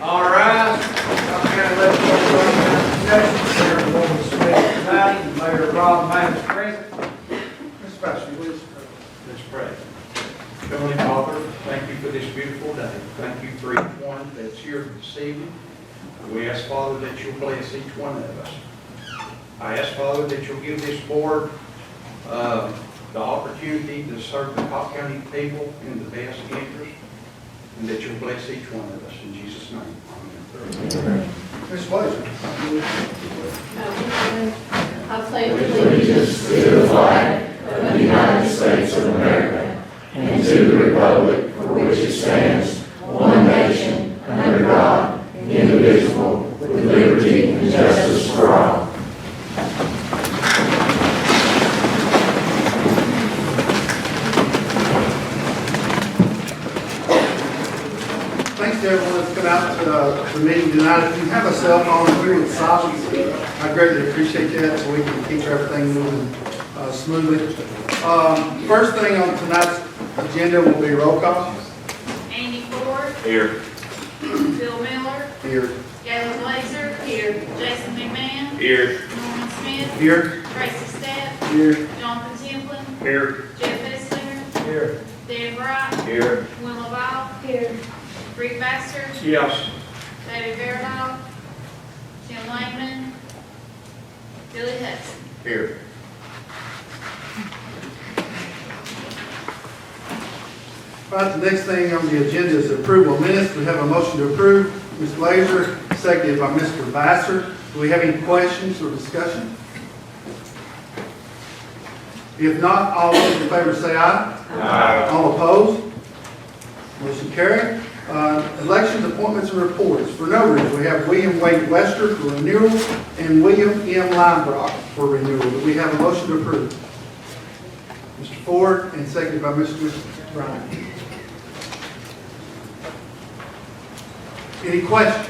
All right. Mayor Norman Smith tonight, Mayor Rob Mann is present. Mr. Pastor, please. Let's pray. Heavenly Father, thank you for this beautiful day. Thank you for each one that's here this evening. We ask, Father, that you'll bless each one of us. I ask, Father, that you'll give this board the opportunity to serve the Cocke County people in the best interest, and that you'll bless each one of us. In Jesus' name, amen. Mr. Blazer. I pledge allegiance to the flag of the United States of America and to the republic for which it stands, one nation, under God, indivisible, with liberty and justice for all. Thanks to everyone that's come out to the meeting tonight. If you have a cell phone and we're in silence, I greatly appreciate that so we can keep everything moving smoothly. First thing on tonight's agenda will be roll call. Andy Ford. Here. Bill Miller. Here. Galen Blazer. Here. Jason McMahon. Here. Norman Smith. Here. Tracy Stapp. Here. Jonathan Templin. Here. Jeff Esslinger. Here. Dave Wright. Here. Will Laval. Here. Rick Baxter. Yes. David Verdoff. Tim Langman. Billy Hudson. Here. All right, the next thing on the agenda is approval of minutes. We have a motion to approve. Ms. Blazer, seconded by Mr. Vassar. Do we have any questions or discussion? If not, all those in favor say aye. Aye. All opposed? Motion carried. Elections, appointments, and reports. For no reason, we have William Wade Wester for renewal and William M. Linebrock for renewal. Do we have a motion to approve? Mr. Ford, and seconded by Mr. Ryan. Any questions?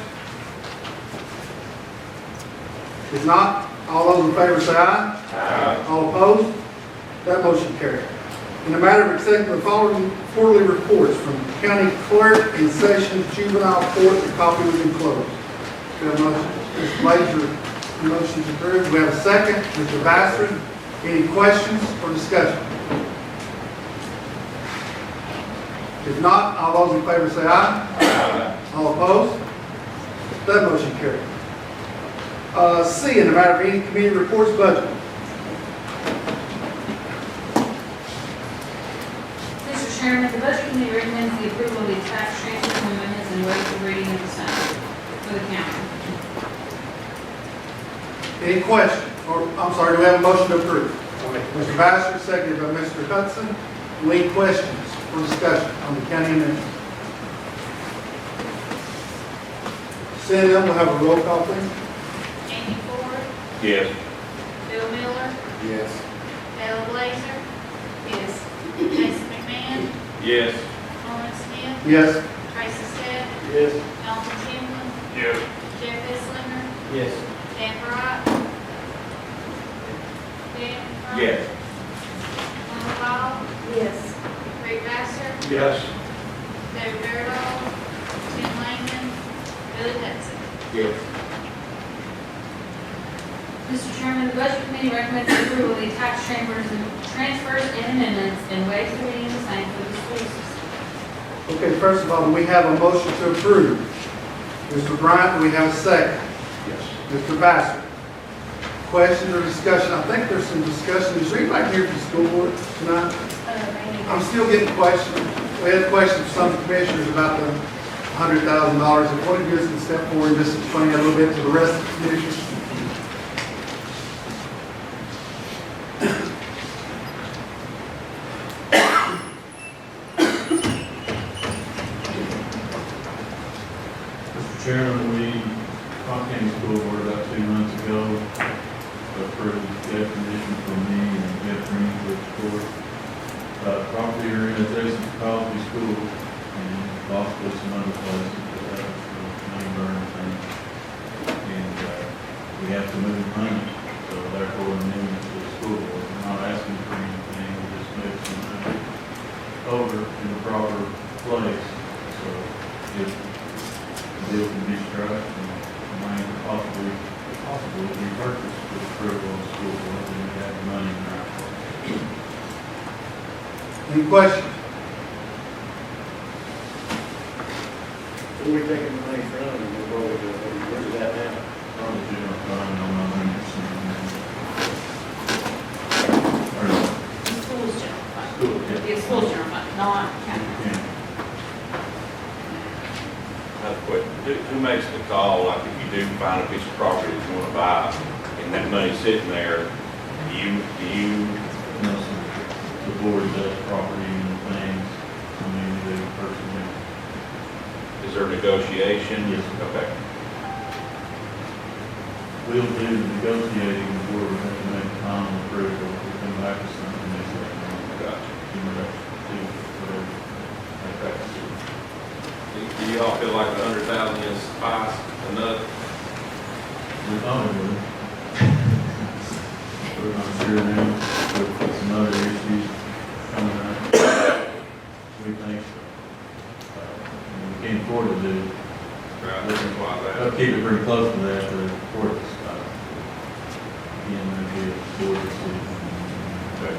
If not, all those in favor say aye. Aye. All opposed? That motion carried. In the matter of accepting the following quarterly reports from County Clerk and Sessions Juvenile Court, the copy was enclosed. We have a motion. Mr. Blazer, motion to approve. We have a second. Mr. Vassar, any questions or discussion? If not, all those in favor say aye. Aye. All opposed? That motion carried. C, in the matter of any committee reports, budget. Mr. Chairman, the Budget Committee recommends the approval of the tax transfers and amendments and waive the reading of the same for the county. Any questions? Or, I'm sorry, do we have a motion to approve? Mr. Vassar, seconded by Mr. Hudson. Any questions or discussion on the county amendment? Seeing none, we'll have a roll call, please. Andy Ford. Yes. Bill Miller. Yes. Galen Blazer. Yes. Jason McMahon. Yes. Norman Smith. Yes. Tracy Stapp. Yes. Jonathan Templin. Yes. Jeff Esslinger. Yes. Dan Wright. Dan. Yes. Will Laval. Yes. Rick Baxter. Yes. David Verdoff. Tim Langman. Billy Hudson. Yes. Mr. Chairman, the Budget Committee recommends the approval of the tax transfers and amendments and waive the reading of the same for the school system. Okay, first of all, do we have a motion to approve? Mr. Bryant, do we have a second? Yes. Mr. Vassar. Questions or discussion? I think there's some discussion. Is there anybody here from the school board tonight? I'm still getting questions. We had questions from some commissioners about the $100,000. If one of you can step forward and just explain that a little bit to the rest of the commissioners. Mr. Chairman, we, Cocke County School Board about 2 months ago, approved definition for me and Jeff Greenwood, of course, property or in adjacent to Cosby School and possibly some other places that have main burn things. And we have to move money, so therefore amendment to the school board. We're not asking for anything, we just move some money over in the proper place. So if the deal can be struck and land possibly be purchased with approval of the school board, then we have the money in our pocket. Any questions? Who are we taking the money from, and where's that now? Probably general fund, I'm not 100%. Or, The school's general fund. school, yeah. The school's general fund, not county. Yeah. I have a question. Who makes the call, like if you do find a piece of property that you want to buy, and that money's sitting there, do you, No, sir. The board does property and things, I mean, they personally. is there negotiation? Yes. Okay. We'll do the negotiating, the board will have to make a final approval, if we come back to something, they say, Gotcha. whatever. Okay. Do you all feel like 100,000 is fast enough? We thought it would. We're not sure now, with some other issues coming up. We think so. We can't afford to do, Right, that's why I'll that. keep it pretty close to that, to court stuff. Again, that'd be a board decision. Okay.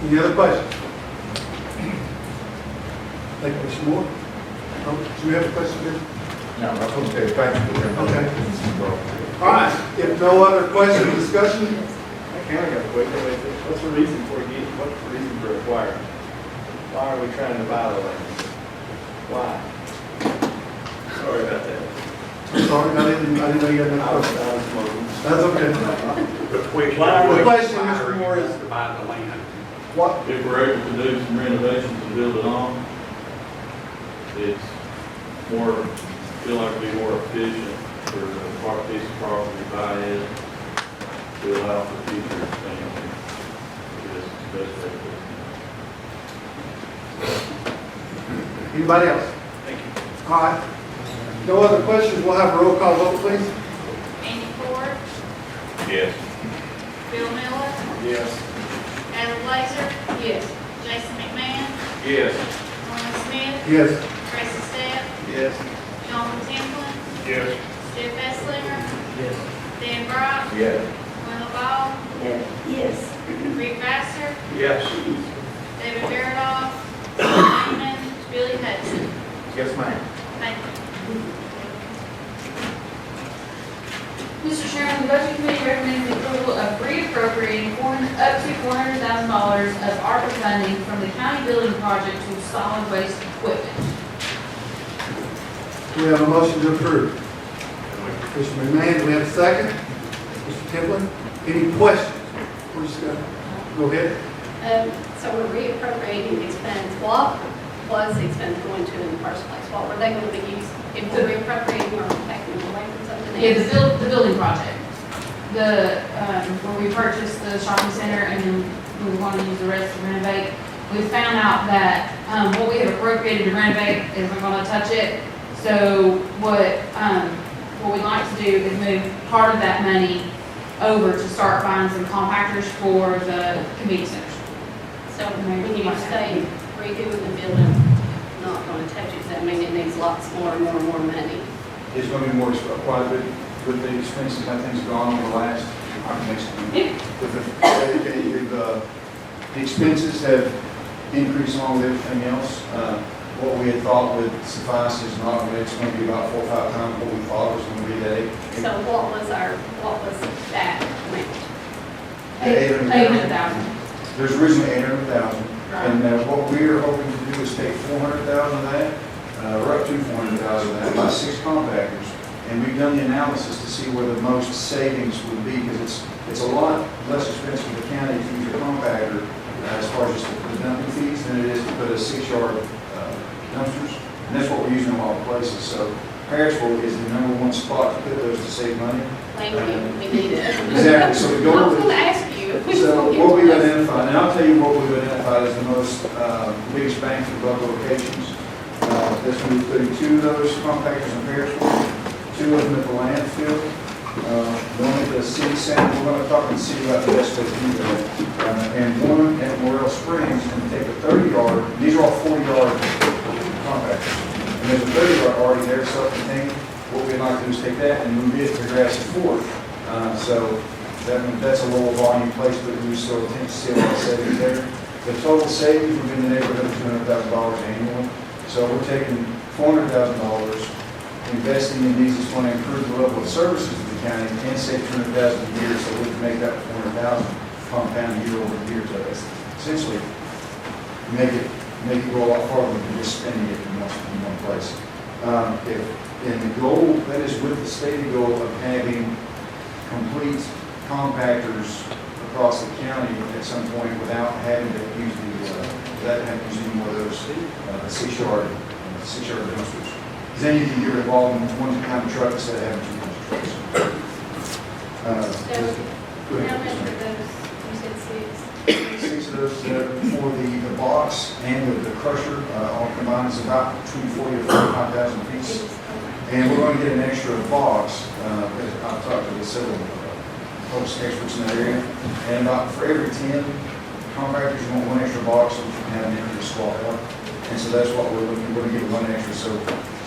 Any other questions? Thank you, Mr. Moore. Oh, do you have a question, Bill? No, that's okay, thank you. Okay. All right, if no other question, discussion, I kind of got a question, what's the reason for acquiring? Why are we trying to buy the land? Why? Sorry about that. I'm sorry, I didn't know you had I that was question. smoking. That's okay. The question. Why are The question, Mr. Moore, is To buy the land. what, If we're able to do some renovations to build it on, it's more, feel like it'd be more efficient for a piece of property to buy in to allow for future expansion. It's the best way to do it. anybody else? Thank you. All right. No other questions, we'll have a roll call vote, please. Andy Ford, Yes. Bill Miller, Yes. Adam Blazer. Yes. Jason McMahon, Yes. Norman Smith, Yes. Tracy Stepp, Yes. John Templin, Yes. Steve Eslinger, Yes. Dan Brock, Yes. Wendell Ball, Yes. Rick Vassar, Yes. David Fairdoff, Tim Lehman, Billy Hudson. Yes, ma'am. Thank you. Mr. Chairman, the Budget Committee recommends the approval of reappropriating up to $400,000 of ARPA funding from the county building project to solid waste equipment. Do we have a motion to approve? Mr. McMahon, do we have a second? Mr. Timlin, any questions? We're just gonna, go ahead. So we're reappropriating expense. What was the expense going to in the first place? What were they going to be used? If we're reappropriating or taking it away from something Yeah, else? the building project. Where we purchased the shopping center and then we want to use the rest to renovate. We found out that, what we have appropriated to renovate isn't gonna touch it. So what we'd like to do is move part of that money over to start buying some compactors for the convenience centers. So when you say redoing the building, not going to touch it, does that mean it needs lots more money? It's going to be more, quite a bit, with the expenses, how things have gone over the last, I can explain. The expenses have increased along with everything else. What we had thought would suffice is not, it's going to be about 4 or 5 times what we thought was going to be that. So what was that amount? $800,000. There's originally 800,000, and what we are hoping to do is take 400,000 of that, or up to 400,000 of that, by 6 compactors. And we've done the analysis to see where the most savings would be, because it's a lot less expensive for the county to use a compactor as far as just the dumping fees than it is to put a 6-yard dumpsters. And that's what we're using in a lot of places. So Harrisville is the #1 spot to put those to save money. Thank you, we need it. Exactly. So the I goal was is. going to ask you. So what we've identified, and I'll tell you what we've identified as the most biggest bang for buck locations. This one, we're putting 2 of those compactors in Harrisville, 2 of them at the landfill, 1 at the city center. We're going to talk to the city about the best way to do that. And 1 at Morel Springs, and take a 30-yard, these are all 40-yard compactors. self-contained. What we'd like to do is take that and move it to Grassy Fork. So that's a lower volume place, but we still tend to see a lot of savings there. The total savings would be in the neighborhood of $200,000 annually. So we're taking $400,000, investing in these is going to improve the level of services to the county and save $200,000 a year, so we can make that $400,000 compound year over year to essentially make it go a lot farther than just spending it in one place. And the goal, that is with the stated goal of having complete compactors across the county at some point without having to use any more of those six-yard dumpsters. Because then you can get rid of all in one kind of truck instead of having two kinds of trucks. Go How ahead. much are those? You said six. Six of those for the box and the crusher, all combined is about between 40 to 45,000 apiece. And we're going to get an extra box, I've talked to several folks, experts in that area, and about for every 10 compactors, you want one extra box so you can have an empty swap out. And so that's what we're looking, we're going to get one extra, so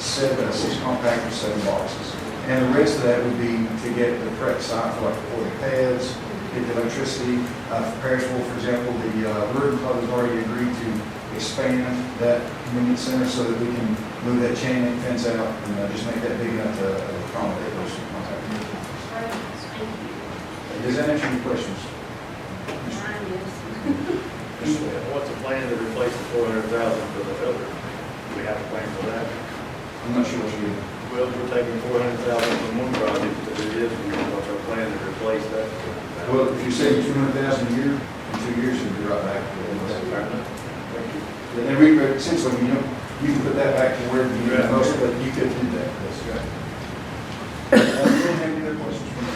six compactors, 7 boxes. And the rest of that would be to get the prep site for the pads, get the electricity. For Perishable, for example, the Rotary Club has already agreed to expand that convenience center so that we can move that chain link fence out and just make that big enough to accommodate those compactors. Does that answer your questions? What's the plan to replace the 400,000 for the filter? Do we have a plan for that? I'm not sure what you mean. Well, we're taking 400,000 from one project to do this, and what's our plan to replace that? Well, if you save 200,000 a year, in 2 years, you'll be right back. Fair enough. Thank you. And we, essentially, you can put that back to where you need the most, but you could do that. That's right. Do you have any other questions for me?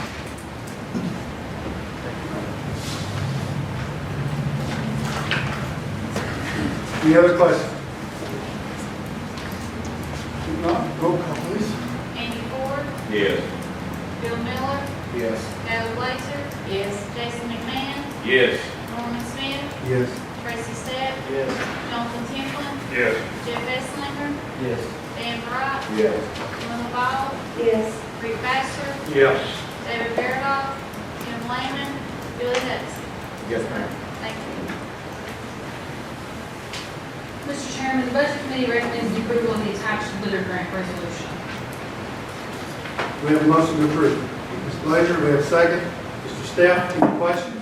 Any other questions? If not, roll call, please. Andy Ford, Yes. Bill Miller, Yes. Gary Blazer, Yes. Jason McMahon, Yes. Norman Smith, Yes. Tracy Stepp, Yes. Jonathan Templin, Yes. Jeff Esslinger, Yes. Dan Wright, Yes. Linda Ball, Yes. Rick Baxter, Yes. David Fairdoff, Tim Lehman, Billy Hudson. Yes, ma'am. Thank you. Mr. Chairman, the Budget Committee recommends the approval of the attached litter grant resolution. We have a motion to approve. Mr. Blazer, we have a second. Mr. Staff, any questions?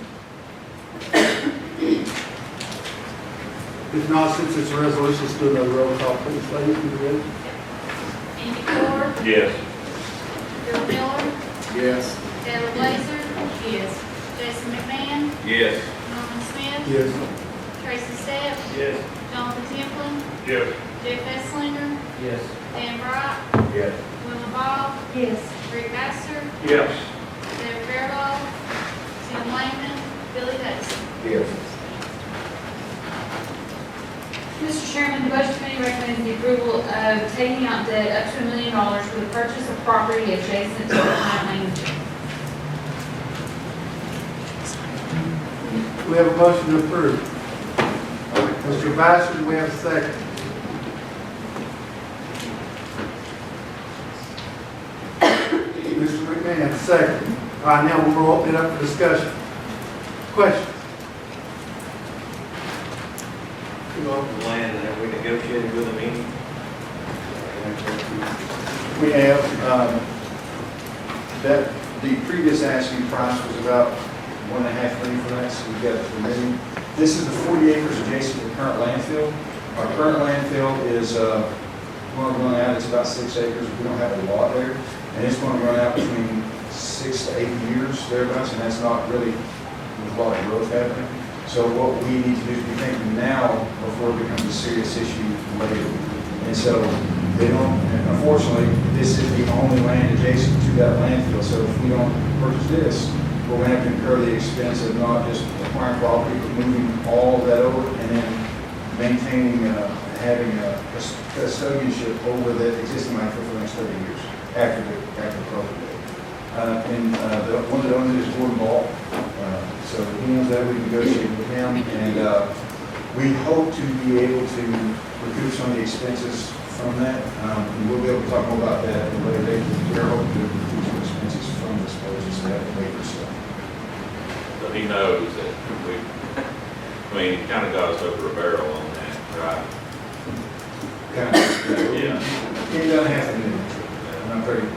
If not, since it's a resolution, let's do another roll call, please. Ladies, you ready? Andy Ford, Yes. Bill Miller, Yes. Gary Blazer, yes. Jason McMahon, Yes. Norman Smith, Yes. Tracy Stepp, Yes. Jonathan Templin, Yes. Jeff Esslinger, Yes. Dan Wright, Yes. Linda Ball, Yes. Rick Baxter, Yes. David Fairdoff, Tim Lehman, Billy Hudson. Yes. Mr. Chairman, the Budget Committee recommends the approval of taking out debt up to $1 million for the purchase of property adjacent to the current landfill. We have a motion to approve. Mr. Baxter, do we have a second? Mr. McMahon, second. All right, now we'll open it up for discussion. Questions? Who owns the land, and have we negotiated with them any? We have, that, the previous asking price was about $1.5 million for that, so we got $1 million. This is the 40 acres adjacent to the current landfill. Our current landfill is, going to run out, it's about 6 acres, we don't have a lot there, and it's going to run out between 6 to 8 years thereabouts, and that's not really with a lot of growth happening. So what we need to do is be thinking now before it becomes a serious issue later. And so they don't, and unfortunately, this is the only land adjacent to that landfill, so if we don't purchase this, we're going to have to incur the expense of not just acquiring property, but moving all of that over and then maintaining, having a custodianship over the existing landfill for the next 30 years after the property date. The one that owns it is Gordon Ball, so he owns that. We negotiated with him, and we hope to be able to recoup some of the expenses from that. And we'll be able to talk more about that at a later date. We're hoping to reduce some expenses from this purchase to have the paper stuff. So he knows that we, I mean, he kind of got us over a barrel on that, right? Kind of, Yeah. it doesn't have to be. And I'm pretty.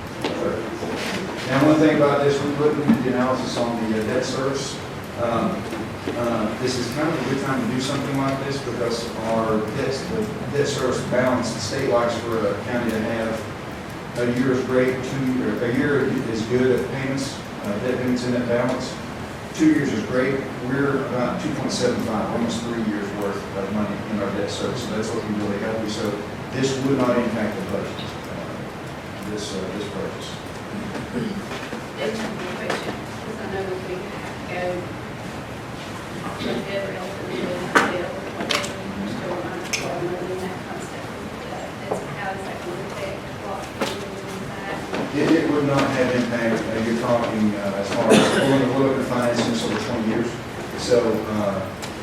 Now, one thing about this, we looked at the analysis on the debt service. This is kind of a good time to do something like this because the debt service balance, the state likes for a county to have a year is great, a year is good at payments, debt payments in that balance. 2 years is great. We're about 2.75, almost 3 years worth of money in our debt service. So that's looking really healthy. So this would not impact the budget, this purchase. That's a good question, because I know we have to go with every open bill, whatever, we're still on money and that kind of stuff. How is that going to affect what we're doing that? It would not have impact, you're talking as far as, we're looking at financing this over 20 years. So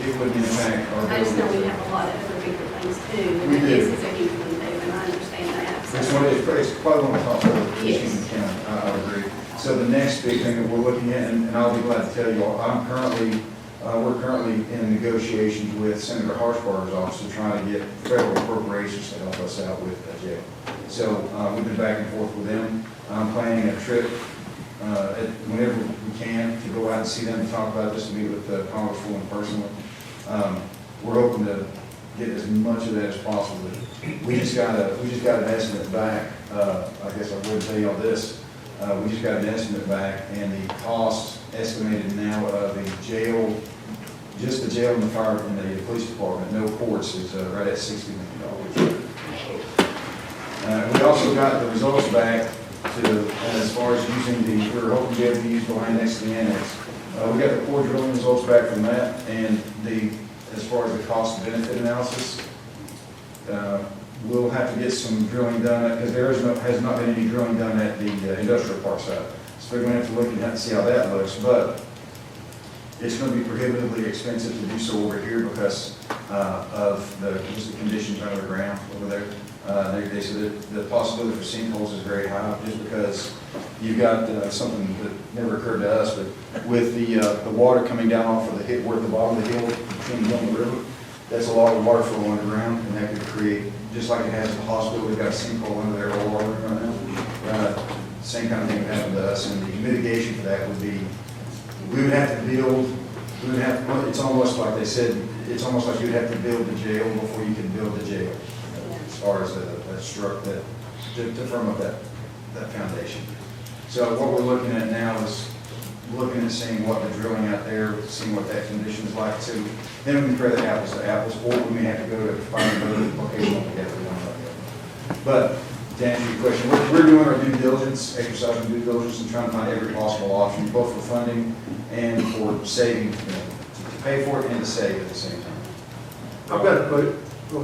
it wouldn't impact our I just know we ability. have a lot of other bigger things too, We and do. this is a huge one too, and I understand that. so- It's probably one of the top priorities Yes. in the county, I would agree. So the next big thing that we're looking at, and I'll be glad to tell you all, we're currently in negotiations with Senator Harshbarger's office to try to get federal appropriations to help us out with the jail. So we've been back and forth with them. I'm planning a trip whenever we can to go out and see them and talk about this, to meet with the Congresswoman personally. We're hoping to get as much of that as possible. We just got an estimate back. I guess I wouldn't tell you all this. We just got an estimate back, and the cost estimated now of the jail, just the jail and the fire and the police department, no courts, is right at $60 million. We also got the results back to, as far as using we're hoping to be able to use the land next to the annex. We got the core drilling results back from that, and as far as the cost benefit analysis, we'll have to get some drilling done, because has not been any drilling done at the industrial park side. So we're going to have to look and have to see how that looks, but it's going to be prohibitively expensive to do so over here because of just the conditions under the ground over there. They said that the possibility for sinkholes is very high, just because you've got something that never occurred to us, but with the water coming down off of the hill, we're at the bottom of the hill between the hill and the river, that's a lot of water flow underground, and that could create, just like it has at the hospital, we've got a sinkhole under there all over right now. Same kind of thing would happen to us, and the mitigation for that would be, it's almost like they said, it's almost like you'd have to build the jail before you can build the jail, as far as to firm up that foundation. So what we're looking at now is looking at seeing what the drilling out there, seeing what that condition is like, so then we can compare the apples to apples, or we may have to go to find another location altogether. But to answer your question, we're doing our due diligence, exercising due diligence, and trying to find every possible option, both for funding and for saving, to pay for it and to save at the same time. I've got a question. Go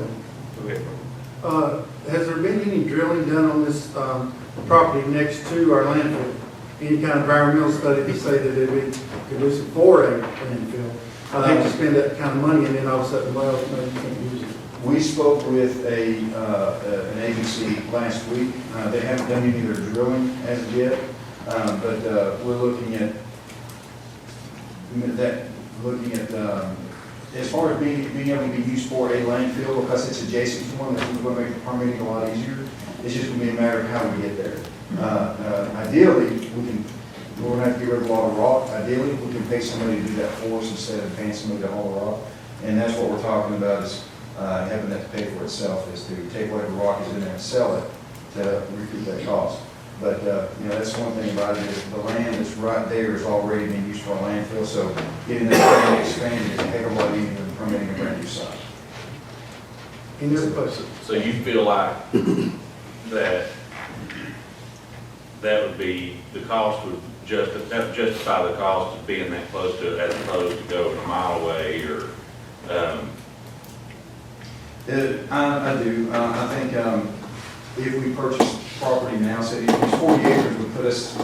ahead. Has there been any drilling done on this property next to our landfill? Any kind of environmental study to say that it would be conducive for a landfill? I hate to spend that kind of money and then all of a sudden, well, no, you can't use it. We spoke with an agency last week. They haven't done any of their drilling as of yet, but we're looking at that. As far as being able to be used for a landfill, because it's adjacent to one, that's going to make the permitting a lot easier. It's just going to be a matter of how we get there. Ideally, we're going to have to get rid of a lot of rock. Ideally, we can pay somebody to do that for us instead of paying somebody to haul the rock. And that's what we're talking about, is having that to pay for itself, is to take whatever rock is in there and sell it to recoup that cost. But that's one thing about it, is the land that's right there is already being used for a landfill, so getting that land expanded is a heck of a lot easier than permitting a brand new site. Any other questions? So you feel like that would be, the cost would justify the cost of being that close to it, as opposed to going a mile away, or, I do. I think if we purchase property now, say these 40 acres would put us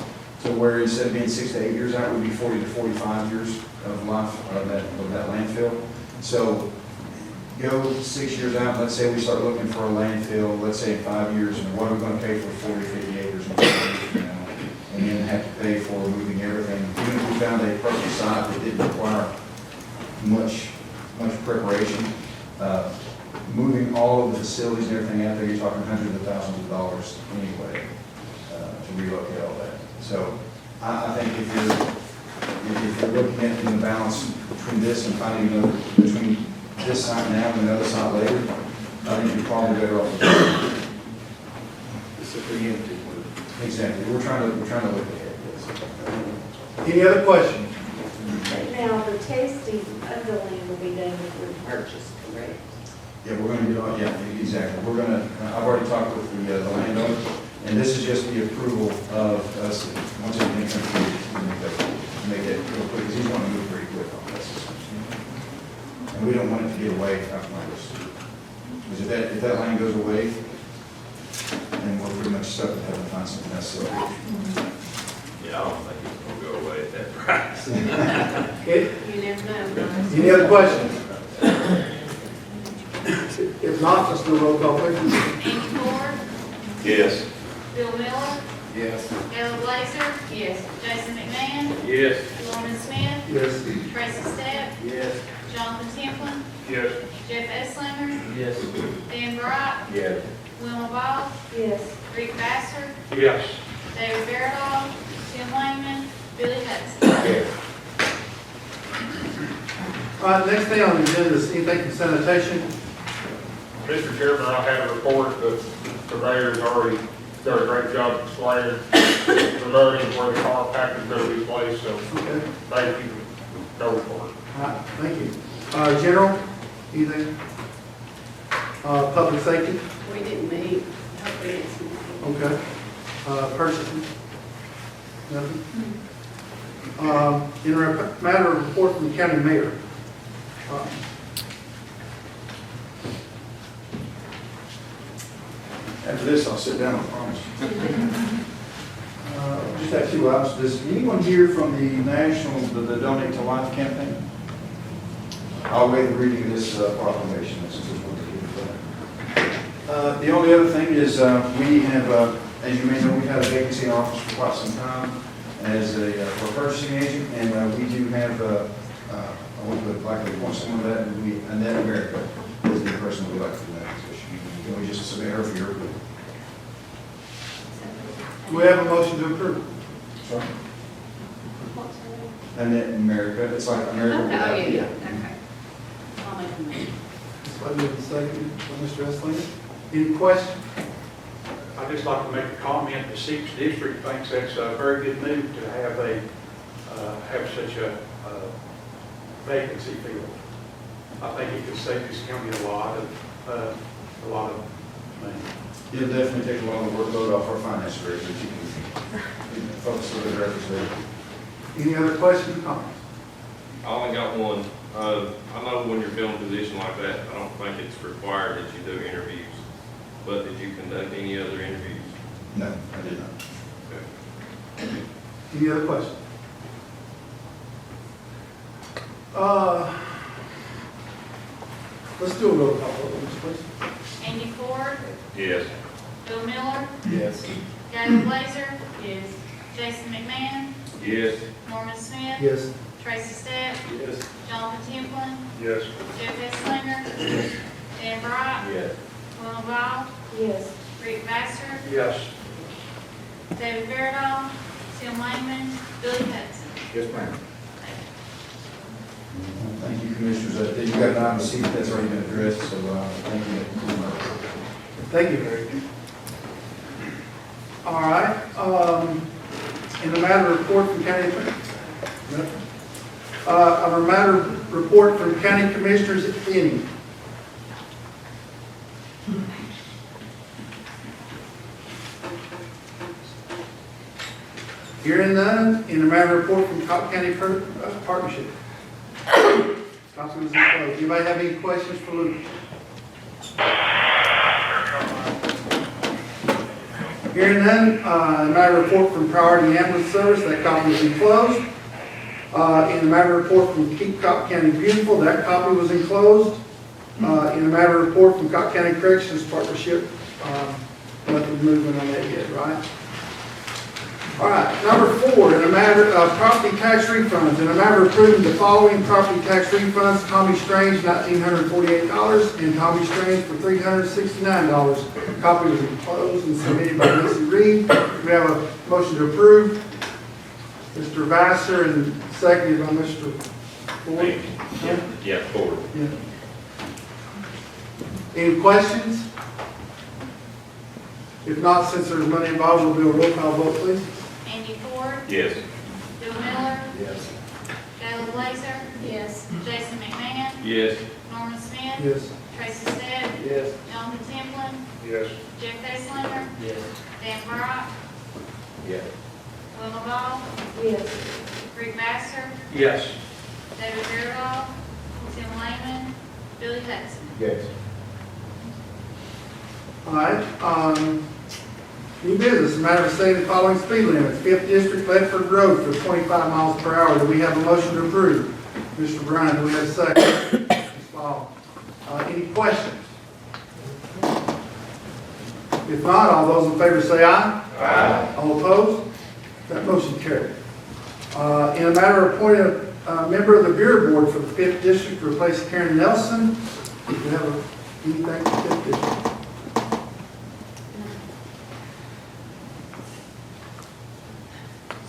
to where instead of being 6 to 8 years out, it would be 40 to 45 years of life of that landfill. So go 6 years out, let's say we start looking for a landfill, let's say in 5 years, and what are we gonna pay for 40, 50 acres in 5 years from now? And then have to pay for moving everything, even if we found a perfect site that didn't require much preparation, moving all of the facilities and everything out there, you're talking hundreds of thousands of dollars anyway, to relocate all that. So I think if you're looking at the balance between this and finding another, between this site now and another site later, I think you're probably better off. It's a preemptive. Exactly, we're trying to look ahead, yes. Any other questions? Now, the testing of the land will be done before the purchase, correct? Yeah, we're gonna do, yeah, exactly, we're gonna, I've already talked with the landowner, and this is just the approval of us, once everything comes through, to make that real quick, because he's wanting to move pretty quick on this. And we don't want it to get away afterwards. Because if that land goes away, then we're pretty much stuck with having to find something else. So, Yeah, I don't think it's gonna go away at that price. Okay, You never know. any other questions? If not, let's do a roll call, please. Andy Ford, Yes. Bill Miller, Yes. Gary Blazer, Yes. Jason McMahon, Yes. Norman Smith, Yes. Tracy Stepp, Yes. Jonathan Templin, Yes. Jeff Esslinger, Yes. Dan Bright, Yes. Wilma Ball, Yes. Rick Bassler, Yes. David Fairdoll, Tim Langman, Billy Hudson. All right, next thing on the agenda is anything from sanitation. Mr. Chairman, I have a report that the mayor's already done a great job explaining the money where the car pack is going to be placed, so Okay, thank you. No report. all right, thank you. General, anything? Public safety, We didn't meet. Hopefully it's not. okay. Purchasing, nothing. In a matter of report from the county mayor. After this, I'll sit down, I promise. Just have 2 items. Does anyone here from the national, the Donate to Life campaign? I'll waive the reading of this proclamation. This is what we're doing. The only other thing is we have, as you may know, we've had a vacancy in office for quite some time as for a purchasing agent, and we do have, I would like to appoint someone to that, and Annette America is the person that we like to do that position. Can we just submit her for your approval? Do we have a motion to approve? Sorry? Annette America, it's like America without. Okay. I'll make a motion. Ms. Ledbetter, second by Mr. Esslinger. Any questions? I'd just like to make a comment. The 6th District thinks that's a very good move to have have such a vacancy filled. I think it could save this county a lot of money. It'll definitely take a lot of workload off our finance director, but you can focus on the efforts there. Any other questions or comments? I only got one. I know when you're filling a position like that, I don't think it's required that you do interviews. But did you conduct any other interviews? No, I did not. Okay. Any other questions? Let's do a roll call, please. Andy Ford, Yes. Bill Miller, Yes. Gary Blazer. Yes. Jason McMahon, Yes. Norman Smith, Yes. Tracy Stepp, Yes. Jonathan Templin, Yes. Jeff Esslinger, Dan Bright, Yes. Wilma Ball, Yes. Rick Bassler, Yes. David Fairdoll, Tim Langman, Billy Hudson. Yes, ma'am. Thank you, Commissioners. You got an item to see that's already been addressed, so thank you. Thank you, Harry. All right, in the matter of report from county, of a matter of report from county commissioners, if any. Hearing none, in the matter of report from Cocke County Partnership. Councilman is closed. Anybody have any questions for Luke? Hearing none, in the matter of report from Priority Ambulance Service, that copy was enclosed. In the matter of report from Keep Cocke County Beautiful, that copy was enclosed. In a matter of report from Cocke County Corrections Partnership, nothing moving on that yet, right? All right, number 4, in a matter of property tax refunds, in a matter of approving the following property tax refunds: Tommy Strange, $1,948, and Tommy Strange for $369. Copy was enclosed and submitted by Missy Reed. We have a motion to approve. Mr. Vassar, and seconded by Mr. Ford. Yeah, forward. Yeah. Any questions? If not, since there's money involved, we'll do a roll call vote, please. Andy Ford, Yes. Bill Miller, Yes. Gayla Blazer. Yes. Jason McMahon, Yes. Norman Smith, Yes. Tracy Stead, Yes. Jonathan Templin, Yes. Jeff Esslinger, Yes. Dan Brock, Yes. Will Ball, Yes. Rick Vassar, Yes. David Fairwell, Tim Lehman, Billy Hudson. Yes. All right, new business, matter of setting the following speed limits: 5th District, Ledford Road for 25 miles per hour. Do we have a motion to approve? Mr. Bryan, do we have a second? Ms. Ball. Any questions? If not, all those in favor say aye. Aye. All opposed? That motion carried. In a matter of appointing a member of the Bureau Board for the 5th District to replace Karen Nelson, do we have anything for 5th District?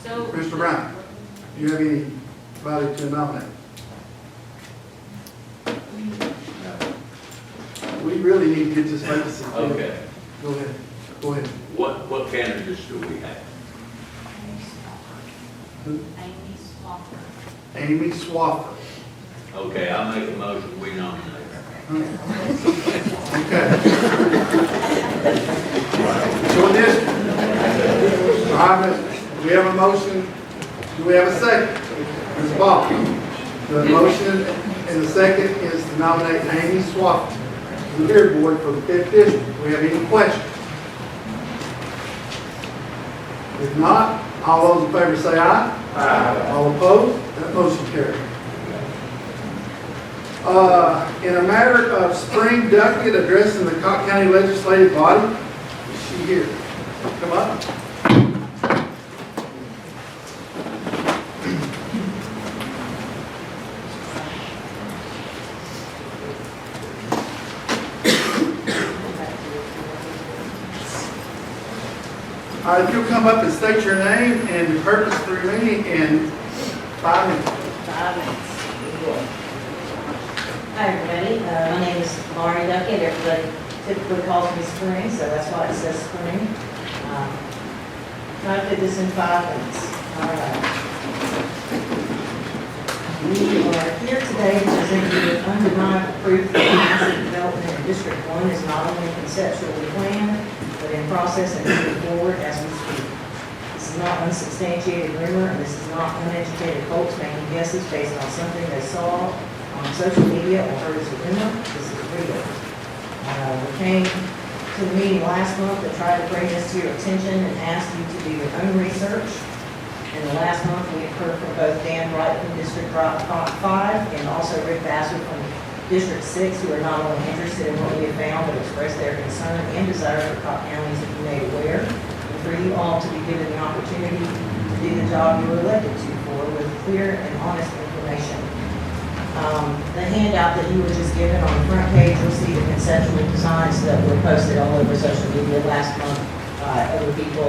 So, Mr. Brown, do you have anybody to nominate? We really need to get this vacancy. Okay, Go ahead, go ahead. what candidates do we have? Amy Swaffer. Amy Swaffer. Okay, I'll make a motion, we nominate her. Okay. So this, all right, we have a motion, do we have a second? Ms. Ball. The motion and the second is to nominate Amy Swaffer to the Beer Board for the 5th District. Do we have any questions? If not, all those in favor say aye. Aye. All opposed? That motion carried. In a matter of Spring Duckett addressing the Cocke County Legislative Body, is she here? Come up. All right, if you'll come up and state your name and the purpose for your meeting in 5 minutes. 5 minutes. Hi, everybody. My name is Laurie Duckett. Everybody typically calls me Spring, so that's why it says Spring. Trying to fit this in 5 minutes. All right. We are here today to present you with undeniable proof that massive development in District 1 is not only conceptually planned, but in process and moving forward as we speak. This is not unsubstantiated rumor, and this is not uneducated folks making guesses based on something they saw on social media or heard as a rumor. This is real. We came to the meeting last month to try to bring this to your attention and ask you to do your own research. In the last month, we have heard from both Dan Wright from District 5 and also Rick Vassar from District 6, who are not only interested in what we have found, but express their concern and desire for Cocke County to be made aware, and for you all to be given the opportunity to do the job you were elected to for with clear and honest information. The handout that you were just given on the front page, you'll see the conceptual designs that were posted all over social media last month by other people.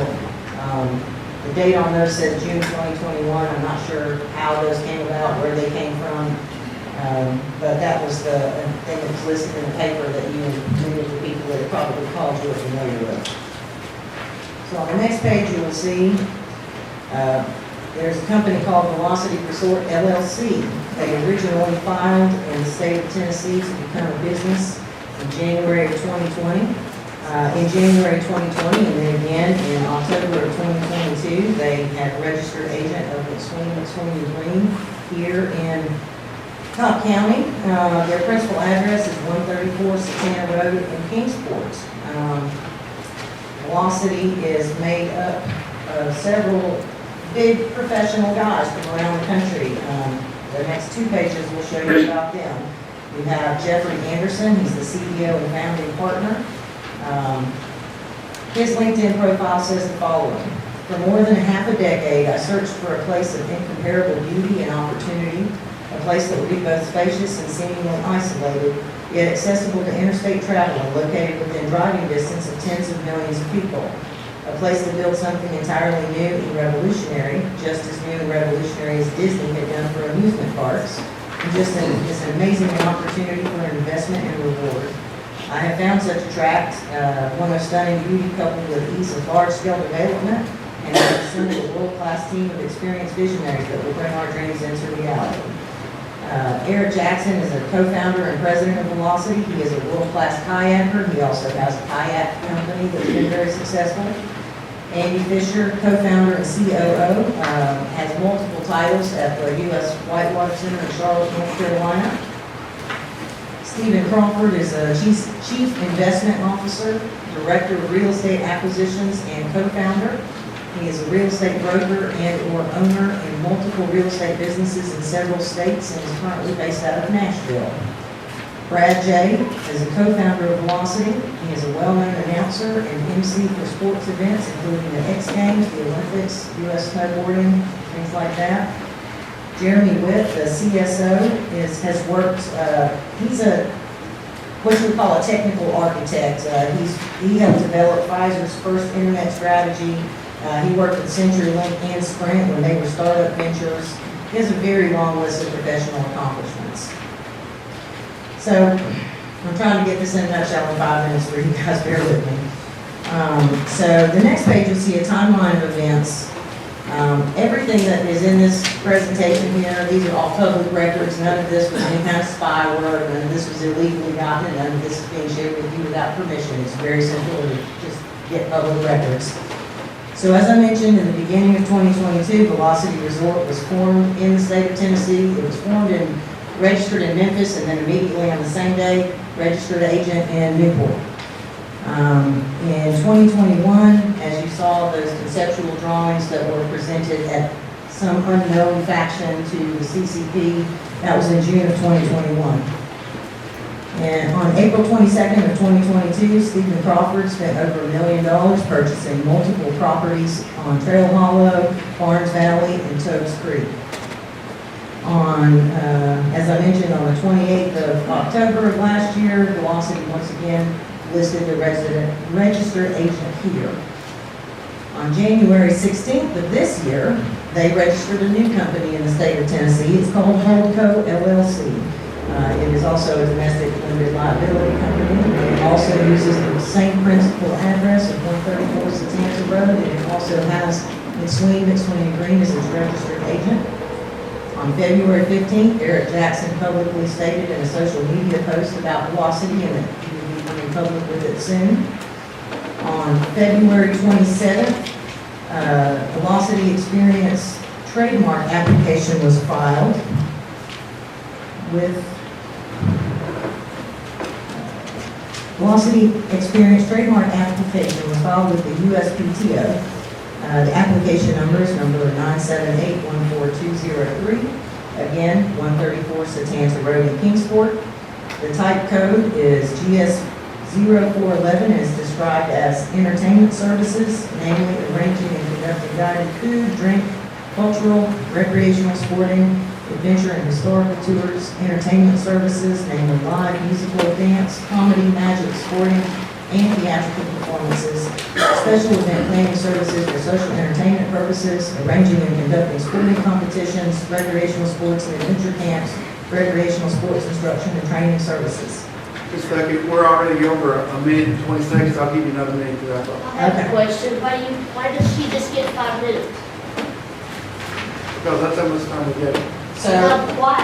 The date on those says June 2021. I'm not sure how those came about, where they came from. But that was the thing that was listed in the paper that you and many of the people that have probably called you are familiar with. So on the next page you will see there's a company called Velocity Resort LLC. They originally filed in the state of Tennessee to become a business in January of 2020. In January 2020 and then again in October of 2022, they had a registered agent of Swing Green here in Cocke County. Their principal address is 134 Satana Road in Kingsport. Velocity is made up of several big professional guys from around the country. The next 2 pages will show you about them. We have Jeffrey Anderson, he's the CEO and founding partner. His LinkedIn profile says the following: "For more than half a decade, I searched for a place of incomparable beauty and opportunity, a place that would be both spacious and seemingly isolated, yet accessible to interstate travel and located within driving distance of tens of millions of people. A place that built something entirely new and revolutionary, just as new and revolutionary as Disney had done for amusement parks, and just as an amazing opportunity for an investment and reward. I have found such a tract, one of stunning beauty coupled with ease of large-scale development, and I have assembled a world-class team of experienced visionaries that will bring our dreams into reality." Eric Jackson is a co-founder and president of Velocity. He is a world-class kayaker. He also has a kayak company that's been very successful. Andy Fisher, co-founder and COO, has multiple titles at the U.S. Whitewater Center in Charlotte, North Carolina. Stephen Crawford is a chief investment officer, director of real estate acquisitions, and co-founder. He is a real estate broker and/or owner in multiple real estate businesses in several states and is currently based out of Nashville. Brad J. is a co-founder of Velocity. He is a well-known announcer and MC for sports events, including the X Games, the Olympics, U.S. snowboarding, things like that. Jeremy Witt, the CSO, has worked, he's what you would call a technical architect. He helped develop Pfizer's first internet strategy. He worked at CenturyLink and Sprint when they were startup ventures. He has a very long list of professional accomplishments. So I'm trying to get this in a nutshell in 5 minutes for you guys, bear with me. So the next page, you'll see a timeline of events. Everything that is in this presentation here, these are all public records. None of this was any kind of spyware. None of this was illegally gotten. None of this is being shared with you without permission. It's very simple to just get public records. So as I mentioned, in the beginning of 2022, Velocity Resort was formed in the state of Tennessee. It was formed and registered in Memphis, and then immediately on the same day, registered agent in Newport. In 2021, as you saw those conceptual drawings that were presented at some unknown faction to the CCP, that was in June of 2021. And on April 22nd of 2022, Stephen Crawford spent over $1 million purchasing multiple properties on Trail Hollow, Barnes Valley, and Toads Creek. As I mentioned, on the 28th of October of last year, Velocity once again listed the registered agent here. On January 16th of this year, they registered a new company in the state of Tennessee. It's called Holdco LLC. It is also a domestic limited liability company. It also uses the same principal address of 134 Satanta Road, and it also has McSween Green as its registered agent. On February 15th, Eric Jackson publicly stated in a social media post about Velocity and that he would be coming public with it soon. On February 27th, Velocity Experience trademark application was filed with Velocity Experience trademark application was filed with the USPTO. The application number is number 978-14203. Again, 134 Satanta Road in Kingsport. The type code is GS0411 and is described as entertainment services, namely arranging and conducting guided food, drink, cultural, recreational, sporting, adventure and historical tours, entertainment services, namely live, musical, dance, comedy, magic, sporting, and theatrical performances, special event planning services for social entertainment purposes, arranging and conducting sporting competitions, recreational sports and adventure camps, recreational sports instruction and training services. Just a second, we're already over a minute and 20 seconds. I'll give you another minute to wrap up. I have a question. Why does she just get 5 minutes? Because that's how much time we get. Why?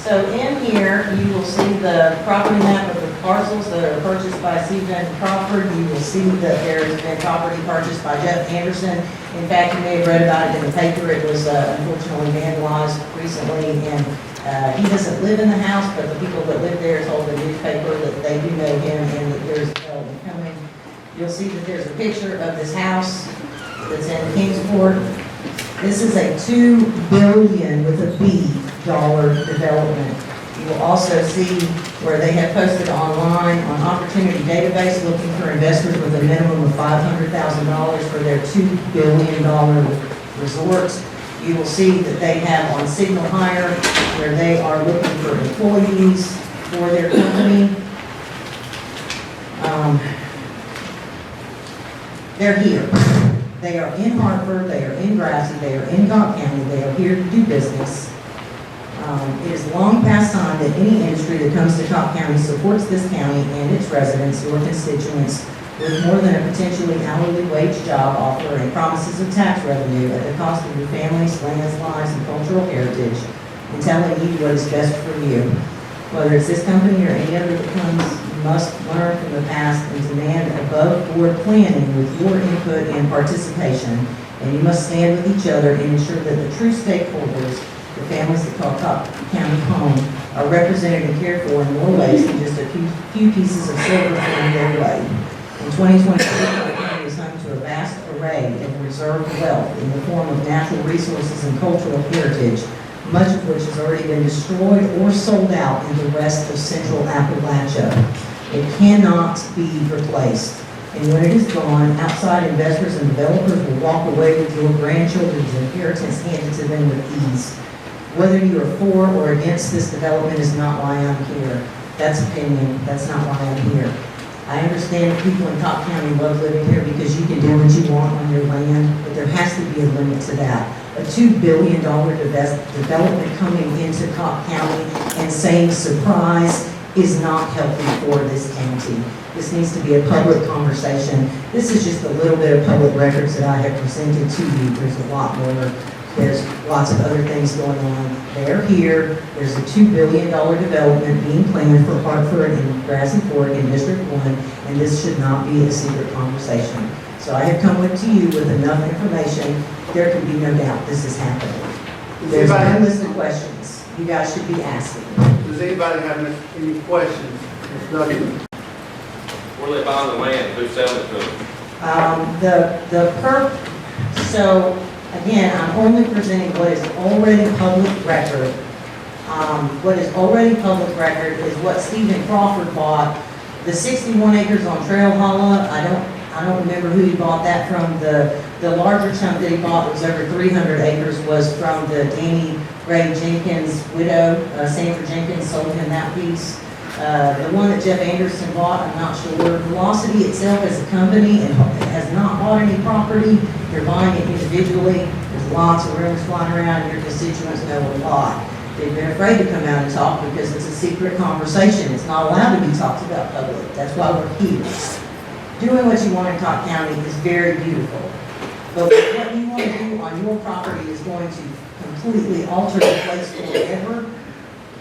So in here, you will see the property map of the parcels that are purchased by Stephen Crawford. You will see that there has been property purchased by Jeff Anderson. In fact, you may have read about it in the paper. It was unfortunately vandalized recently, and he doesn't live in the house, but the people that live there told the newspaper that they do know him and that there's development coming. You'll see that there's a picture of this house that's in Kingsport. This is a $2 billion with a B dollar development. You will also see where they have posted online on Opportunity Database looking for investors with a minimum of $500,000 for their $2 billion resort. You will see that they have on Signal Hire where they are looking for employees for their company. They're here. They are in Hartford, they are in Grassley, they are in Cocke County, they are here to do business. It is long past time that any industry that comes to Cocke County supports this county and its residents, your constituents, with more than a potentially hourly wage job offer and promises of tax revenue at the cost of your families, lands, lives, and cultural heritage, and telling you what is best for you. Whether it's this company or any other that comes, you must learn from the past and demand above-board planning with your input and participation, and you must stand with each other and ensure that the true stakeholders, the families that call Cocke County home, are represented and cared for in more ways than just a few pieces of silver thrown their way. In 2023, Cocke County is home to a vast array of reserved wealth in the form of natural resources and cultural heritage, much of which has already been destroyed or sold out in the rest of central Appalachia. It cannot be replaced. And when it is gone, outside investors and developers will walk away with your grandchildren's inheritance handed to them with ease. Whether you are for or against this development is not why I'm here. That's opinion. That's not why I'm here. I understand that people in Cocke County love living here because you can do what you want on your land, but there has to be a limit to that. A $2 billion development coming into Cocke County and saying surprise is not healthy for this county. This needs to be a public conversation. This is just a little bit of public records that I have presented to you. There's a lot more. There's lots of other things going on. They're here. There's a $2 billion development being planned for Hartford and Grassy Fork in District 1, and this should not be a secret conversation. So I have come to you with enough information. There can be no doubt this is happening. There's a list of questions you guys should be asking. Does anybody have any questions? Where are they buying the land? Who's selling it to them? So again, I'm only presenting what is already public record. What is already public record is what Stephen Crawford bought. The 61 acres on Trail Hollow, I don't remember who he bought that from. The larger chunk that he bought was over 300 acres was from the Danny Ray Jenkins widow. Sandra Jenkins sold him that piece. The one that Jeff Anderson bought, I'm not sure. Velocity itself as a company has not bought any property. They're buying it individually. There's lots of rumors flying around. Your constituents know a lot. They've been afraid to come out and talk because it's a secret conversation. It's not allowed to be talked about public. That's why we're here. Doing what you want in Cocke County is very beautiful. But what you want to do on your property is going to completely alter the place forever.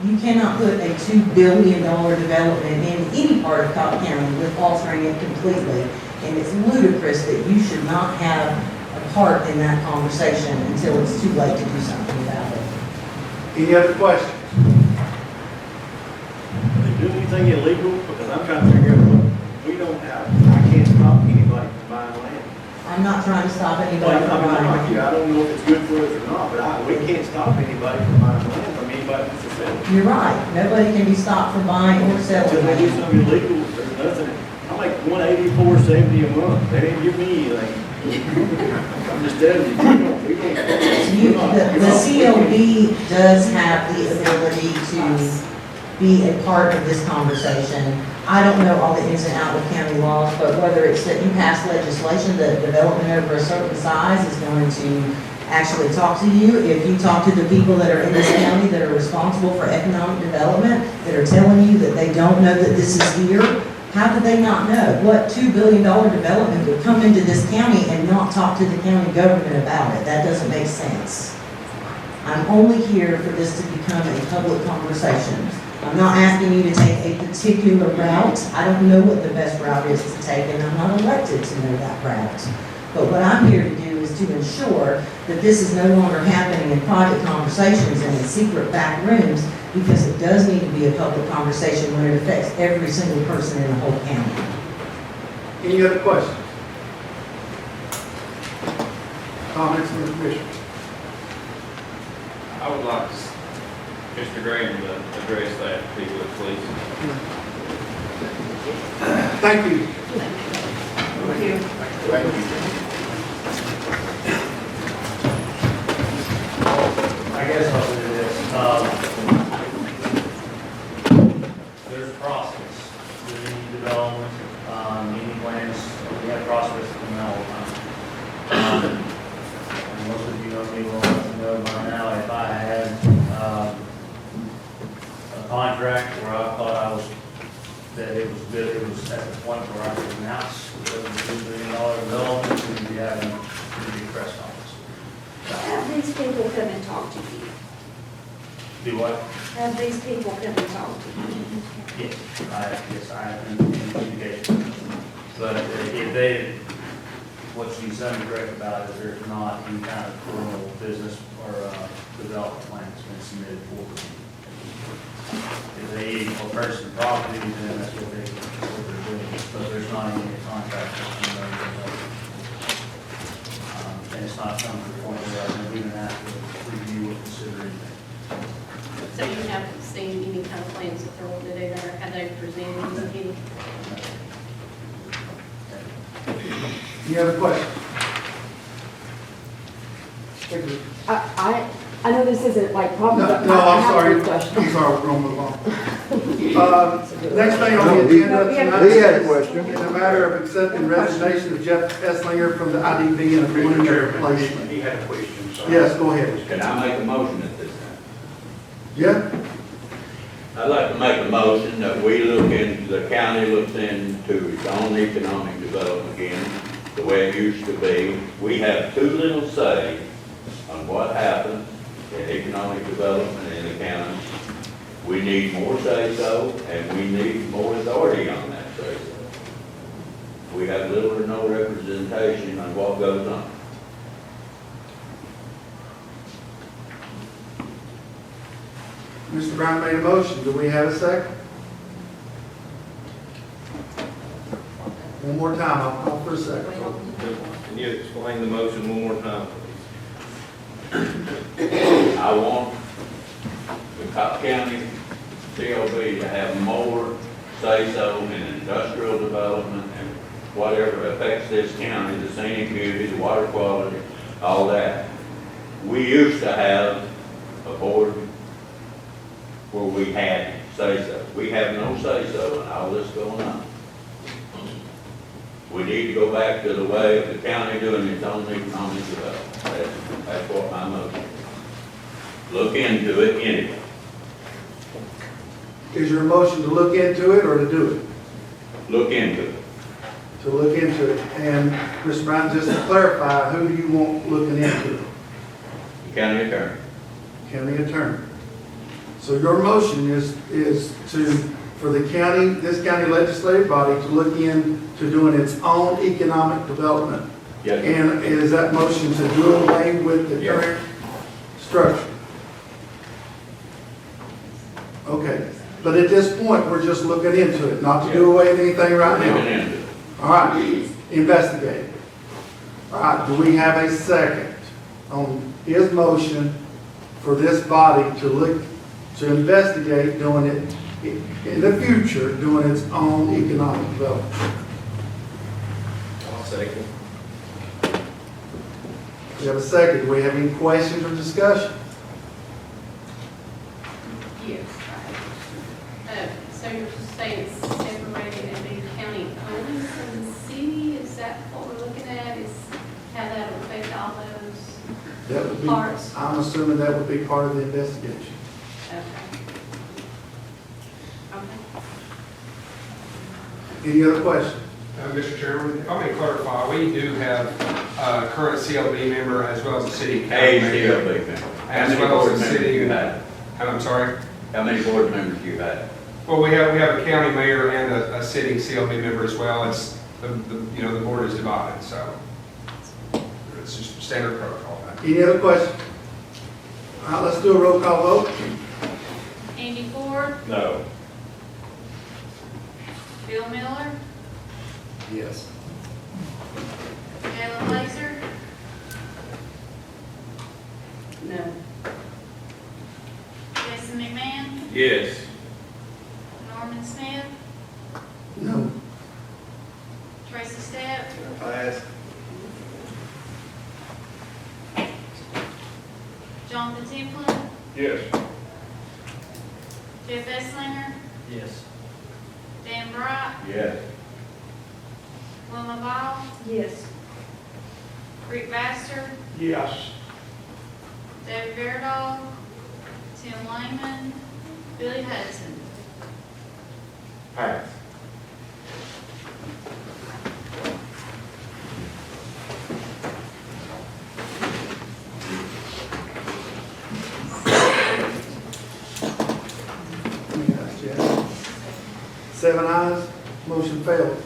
You cannot put a $2 billion development in any part of Cocke County with altering it completely. And it's ludicrous that you should not have a part in that conversation until it's too late to do something about it. Any other questions? Are they doing anything illegal? Because I'm trying to figure out what we don't have. I can't stop anybody from buying land. I'm not trying to stop anybody Well, from I'm not buying. like you. I don't know if it's good for us or not, but we can't stop anybody from buying land from anybody that's a seller. You're right. Nobody can be stopped from buying or selling Until they do land. something illegal, there's nothing. I make $184.70 a month. They didn't give me anything. I'm just telling you, we don't. The CLB does have the ability to be a part of this conversation. I don't know all the ins and outs of county laws, but whether it's that you pass legislation that development over a certain size is going to actually talk to you. If you talk to the people that are in this county that are responsible for economic development, that are telling you that they don't know that this is here, how could they not know? What $2 billion development would come into this county and not talk to the county government about it? That doesn't make sense. I'm only here for this to become a public conversation. I'm not asking you to take a particular route. I don't know what the best route is to take, and I'm not elected to know that route. But what I'm here to do is to ensure that this is no longer happening in private conversations and in secret back rooms, because it does need to be a public conversation when it affects every single person in the whole county. Any other questions? Comments from the commission? I would like Mr. Graham to address that particular, please? Thank you. I guess I'll do this. There's a process, the development, meeting plans, we have process from now on. And most of you know me well enough to know by now, if I had, a contract where I thought that it was good, it was at the point where I could announce it was a $2 billion development, we'd be having a pretty big press conference. Have these people come and talk to you? Do what? Have these people come and talk to you? Yes, I have in communication. But if they, what she's incorrect about is there's not any kind of criminal business or development plan that's been submitted for them. If they or person property, then that's what they're doing. But there's not any contract. And it's not come to the point where I've even asked to review or consider anything. So you haven't seen any kind of plans that they're wanting to do there, have they presented any? Any other questions? Thank you. I know this isn't like probably. No, I'm sorry. I'm sorry, we're going to move on. Next thing on the agenda tonight. He had a question. In the matter of accepting resignation of Jeff Esslinger from the IDB and appointing a replacement. He had a question, so. Yes, go ahead. Can I make a motion at this time? Yeah? I'd like to make a motion that we the county looks into its own economic development again, the way it used to be. We have too little say on what happens in economic development in the county. We need more say-so, and we need more authority on that say-so. We have little or no representation on what goes on. Mr. Brown made a motion. Do we have a second? One more time. I'll call for a second. Can you explain the motion one more time, please? I want the Cocke County CLB to have more say-so in industrial development and whatever affects this county, the scenic beauty, the water quality, all that. We used to have a board where we had say-so. We have no say-so in all this going on. We need to go back to the way of the county doing its own economic development. That's what my motion is. Look into it anyway. Is your motion to look into it or to do it? Look into it. To look into it. And Mr. Brown, just to clarify, who do you want looking into it? The county attorney. County attorney. So your motion is for the county, this county legislative body to look into doing its own economic development. Yes. And is that motion to do away with the Yes. current structure? Okay. But at this point, we're just looking into it, not to do away with anything right Looking now. into it. All right, investigate. All right, do we have a second on his motion for this body to look, to investigate doing it in the future, doing its own economic development? I'll second. We have a second. Do we have any questions or discussion? Yes. So you're saying it's separated and the county owns from the city? Is that what we're looking at? Is how that will affect all those That would be, parts? I'm assuming that would be part of the investigation. Okay. Okay. Any other questions? Mr. Chairman, if I may clarify, we do have a current CLB member as well as a city county member. CLB member. How As many well board as a members city. do you have? I'm sorry? How many board members do you have? Well, we have a county mayor and a city CLB member as well. It's, the board is divided, so it's just standard protocol. Any other questions? All right, let's do a roll call vote. Andy Ford, No. Bill Miller, Yes. Alan Laser. No. Jason McMahon, Yes. Tracy Stepp, Pass. Jonathan Timpson, Yes. Jeff Esslinger, Yes. Dan Bright, Yes. Wilma Ball, Yes. Rick Baster, Yes. David Beardall, Tim Lehman, Billy Hudson. Pass. Seven ayes, motion failed.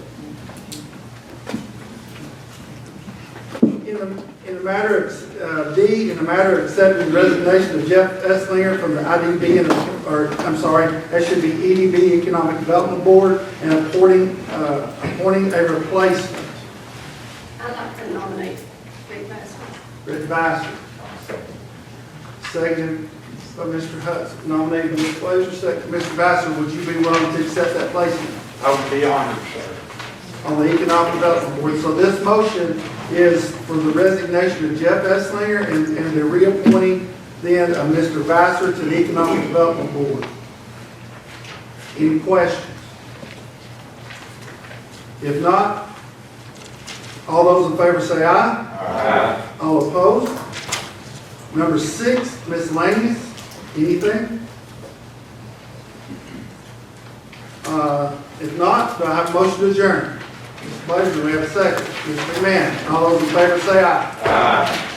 In the matter of, D, in the matter of accepting the resignation of Jeff Esslinger from the IDB, that should be EDB Economic Development Board, and appointing a replacement, I'd like to nominate Rick Bassett. Rick Vassar. Second by Mr. Hudson, nominated by Ms. Blazer, second, Mr. Vassar, would you be willing to accept that placement I would be honored, sir. on the Economic Development Board? So this motion is for the resignation of Jeff Esslinger and the reappointing then of Mr. Vassar to the Economic Development Board. Any questions? If not, all those in favor say aye. Aye. All opposed? Number 6, miscellaneous, anything? If not, do I have a motion to adjourn? Mr. Blazer, do we have a second? Mr. McMahon, all those in favor say aye. Aye.